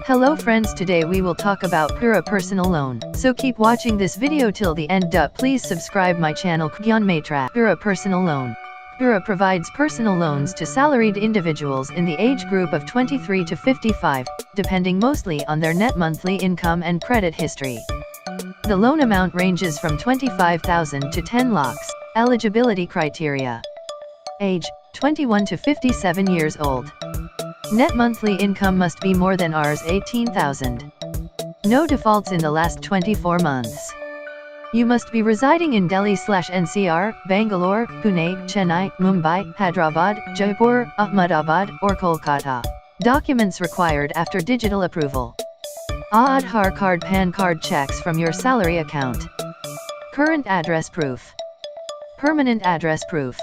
Hello friends, today we will talk about QBERA Personal Loan. So keep watching this video till the end. Please subscribe my channel QBERA Personal Loan. QBERA provides personal loans to salaried individuals in the age group of 23 to 55, depending mostly on their net monthly income and credit history. The loan amount ranges from 25,000 to 10 lakhs. Eligibility criteria: age 21 to 57 years old. Net monthly income must be more than Rs 18,000. No defaults in the last 24 months. You must be residing in Delhi/NCR, Bangalore, Pune, Chennai, Mumbai, Hyderabad, Jaipur, Ahmedabad, or Kolkata. Documents required after digital approval: Aadhaar card, PAN card, checks from your salary account. Current address proof. Permanent address proof.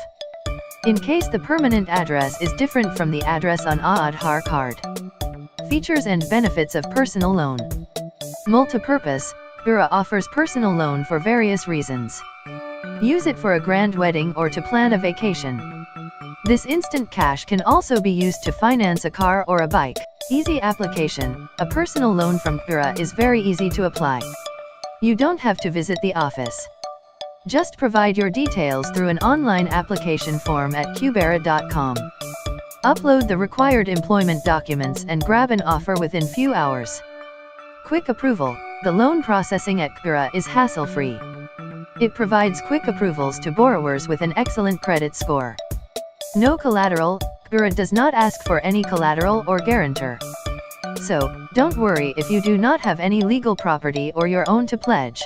In case the permanent address is different from the address on Aadhaar card. Features and benefits of personal loan. Multipurpose. QBERA offers personal loan for various reasons. Use it for a grand wedding or to plan a vacation. This instant cash can also be used to finance a car or a bike. Easy application. A personal loan from QBERA is very easy to apply. You don't have to visit the office. Just provide your details through an online application form at QBERA.com. Upload the required employment documents and grab an offer within few hours. Quick approval. The loan processing at QBERA is hassle-free. It provides quick approvals to borrowers with an excellent credit score. No collateral. QBERA does not ask for any collateral or guarantor. So, don't worry if you do not have any legal property or your own to pledge.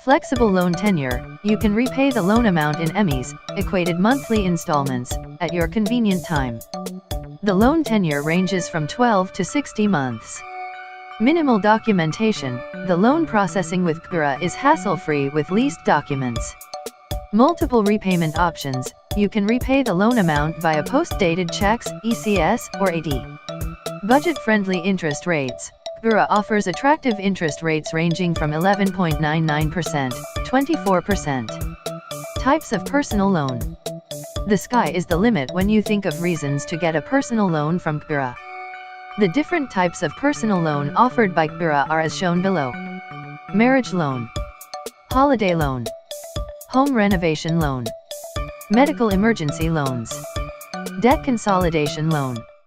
Flexible loan tenure. You can repay the loan amount in EMIs, equated monthly installments, at your convenient time. The loan tenure ranges from 12 to 60 months. Minimal documentation. The loan processing with QBERA is hassle-free with least documents. Multiple repayment options. You can repay the loan amount via post-dated checks, ECS, or AD. Budget-friendly interest rates. QBERA offers attractive interest rates ranging from 11.99% to 24%. Types of personal loan. The sky is the limit when you think of reasons to get a personal loan from QBERA. The different types of personal loan offered by QBERA are as shown below. Marriage loan, holiday loan, home renovation loan, medical emergency loans, debt consolidation loan.